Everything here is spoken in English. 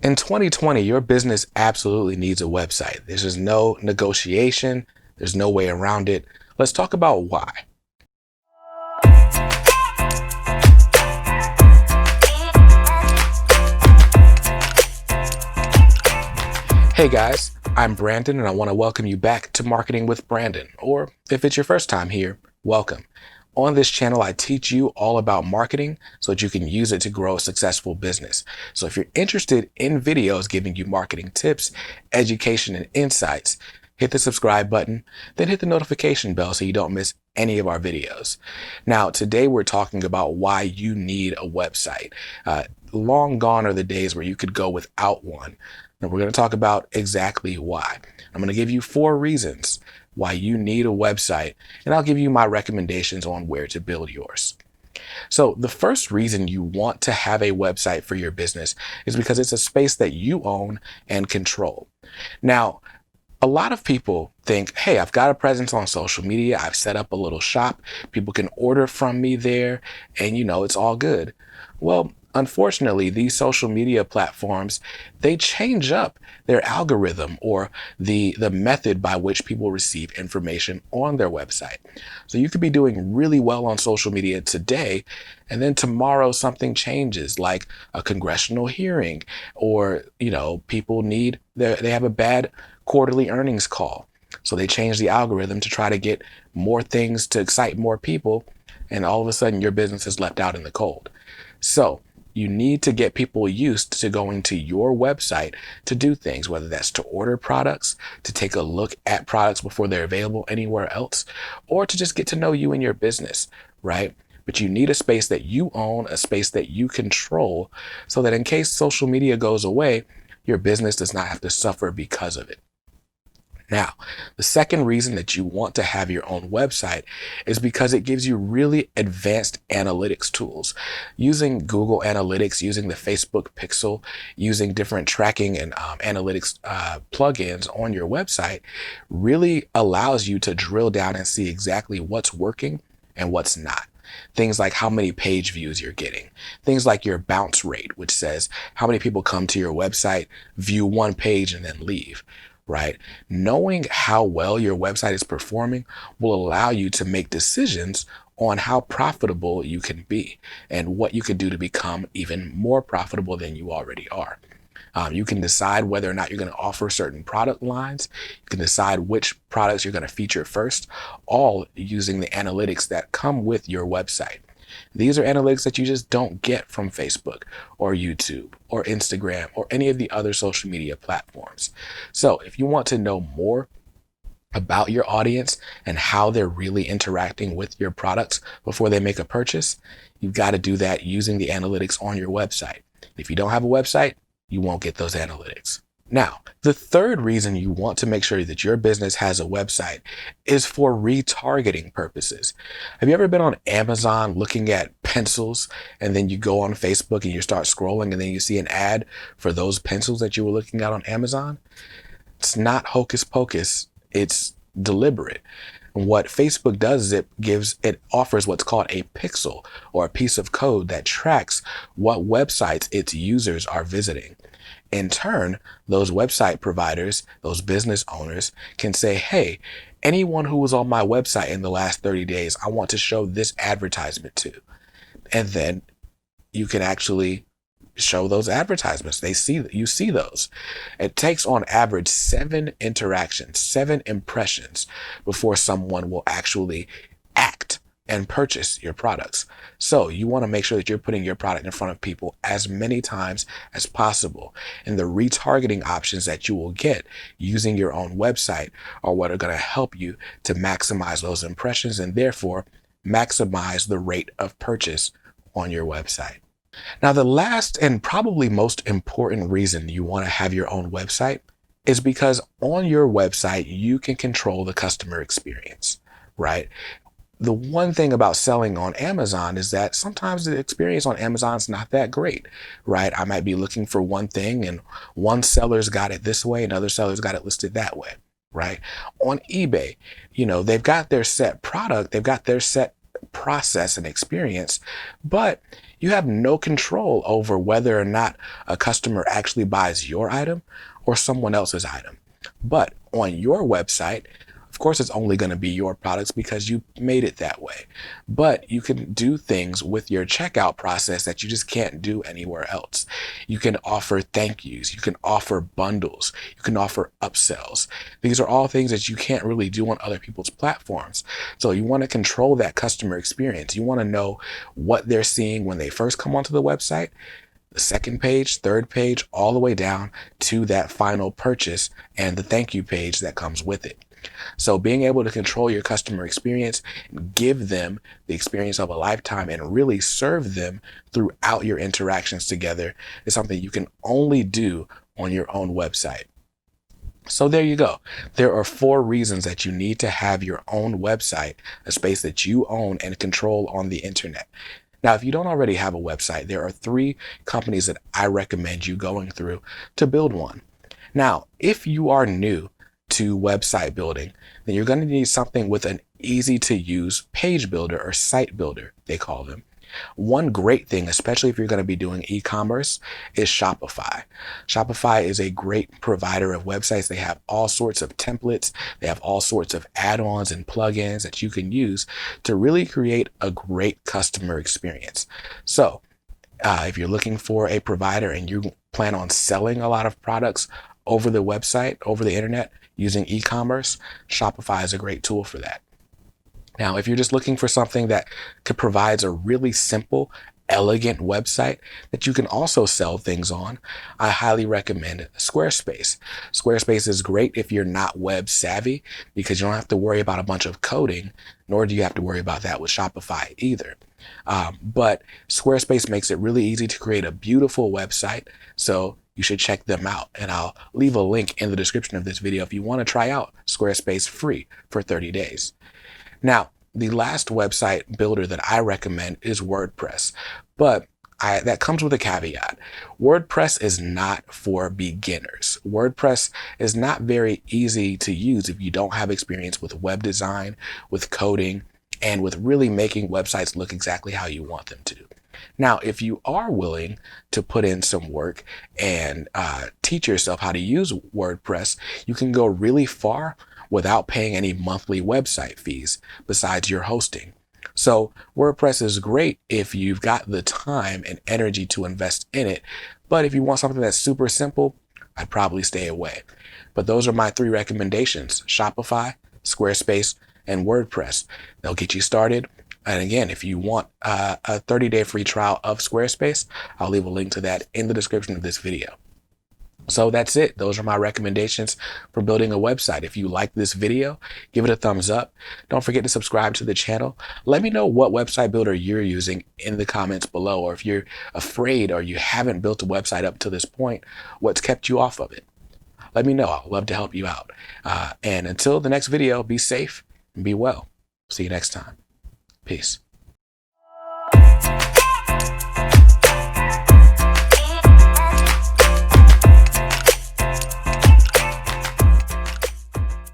In 2020, your business absolutely needs a website. There's just no negotiation. There's no way around it. Let's talk about why. Hey guys, I'm Brandon and I want to welcome you back to Marketing with Brandon, or if it's your first time here, welcome. On this channel, I teach you all about marketing so that you can use it to grow a successful business. So if you're interested in videos giving you marketing tips, education, and insights, hit the subscribe button, then hit the notification bell so you don't miss any of our videos. Now, today we're talking about why you need a website. Long gone are the days where you could go without one. And we're going to talk about exactly why. I'm going to give you 4 reasons why you need a website, and I'll give you my recommendations on where to build yours. So the first reason you want to have a website for your business is because it's a space that you own and control. Now, a lot of people think, hey, I've got a presence on social media. I've set up a little shop. People can order from me there and it's all good. Well, unfortunately, these social media platforms, they change up their algorithm or the method by which people receive information on their website. So you could be doing really well on social media today, and then tomorrow something changes, like a congressional hearing, or people they have a bad quarterly earnings call. So they change the algorithm to try to get more things to excite more people, and all of a sudden your business is left out in the cold. So you need to get people used to going to your website to do things, whether that's to order products, to take a look at products before they're available anywhere else, or to just get to know you and your business, right? But you need a space that you own, a space that you control, so that in case social media goes away, your business does not have to suffer because of it. Now, the second reason that you want to have your own website is because it gives you really advanced analytics tools. Using Google Analytics, using the Facebook Pixel, using different tracking and analytics plugins on your website really allows you to drill down and see exactly what's working and what's not. Things like how many page views you're getting. Things like your bounce rate, which says how many people come to your website, view one page, and then leave. Right? Knowing how well your website is performing will allow you to make decisions on how profitable you can be and what you can do to become even more profitable than you already are. You can decide whether or not you're going to offer certain product lines. You can decide which products you're going to feature first, all using the analytics that come with your website. These are analytics that you just don't get from Facebook or YouTube or Instagram or any of the other social media platforms. So if you want to know more about your audience and how they're really interacting with your products before they make a purchase, you've got to do that using the analytics on your website. If you don't have a website, you won't get those analytics. Now, the third reason you want to make sure that your business has a website is for retargeting purposes. Have you ever been on Amazon looking at pencils, and then you go on Facebook and you start scrolling and then you see an ad for those pencils that you were looking at on Amazon? It's not hocus pocus. It's deliberate. And what Facebook does is it offers what's called a pixel, or a piece of code that tracks what websites its users are visiting. In turn, those website providers, those business owners can say, hey, anyone who was on my website in the last 30 days, I want to show this advertisement to. And then you can actually show those advertisements. You see those. It takes on average 7 interactions, 7 impressions before someone will actually act and purchase your products. So you want to make sure that you're putting your product in front of people as many times as possible. And the retargeting options that you will get using your own website are what are going to help you to maximize those impressions and therefore maximize the rate of purchase on your website. Now, the last and probably most important reason you want to have your own website is because on your website, you can control the customer experience, right? The one thing about selling on Amazon is that sometimes the experience on Amazon is not that great, right? I might be looking for one thing and one seller's got it this way and other sellers got it listed that way, right? On eBay, they've got their set product, they've got their set process and experience, but you have no control over whether or not a customer actually buys your item or someone else's item. But on your website, of course, it's only going to be your products because you made it that way. But you can do things with your checkout process that you just can't do anywhere else. You can offer thank yous. You can offer bundles. You can offer upsells. These are all things that you can't really do on other people's platforms. So you want to control that customer experience. You want to know what they're seeing when they first come onto the website, the second page, third page, all the way down to that final purchase and the thank you page that comes with it. So being able to control your customer experience, give them the experience of a lifetime, and really serve them throughout your interactions together is something you can only do on your own website. So there you go. There are 4 reasons that you need to have your own website, a space that you own and control on the internet. Now, if you don't already have a website, there are 3 companies that I recommend you going through to build one. Now, if you are new to website building, then you're going to need something with an easy to use page builder or site builder, they call them. One great thing, especially if you're going to be doing e-commerce, is Shopify. Shopify is a great provider of websites. They have all sorts of templates. They have all sorts of add-ons and plugins that you can use to really create a great customer experience. So if you're looking for a provider and you plan on selling a lot of products over the website, over the internet, using e-commerce, Shopify is a great tool for that. Now, if you're just looking for something that provides a really simple, elegant website that you can also sell things on, I highly recommend Squarespace. Squarespace is great if you're not web savvy because you don't have to worry about a bunch of coding, nor do you have to worry about that with Shopify either. But Squarespace makes it really easy to create a beautiful website, so you should check them out. And I'll leave a link in the description of this video if you want to try out Squarespace free for 30 days. Now, the last website builder that I recommend is WordPress, but that comes with a caveat. WordPress is not for beginners. WordPress is not very easy to use if you don't have experience with web design, with coding, and with really making websites look exactly how you want them to. Now, if you are willing to put in some work and teach yourself how to use WordPress, you can go really far without paying any monthly website fees besides your hosting. So WordPress is great if you've got the time and energy to invest in it. But if you want something that's super simple, I'd probably stay away. But those are my 3 recommendations: Shopify, Squarespace, and WordPress. They'll get you started. And again, if you want a 30-day free trial of Squarespace, I'll leave a link to that in the description of this video. So that's it. Those are my recommendations for building a website. If you like this video, give it a thumbs up. Don't forget to subscribe to the channel. Let me know what website builder you're using in the comments below, or if you're afraid or you haven't built a website up to this point, what's kept you off of it. Let me know. I'd love to help you out. And until the next video, be safe and be well. See you next time. Peace.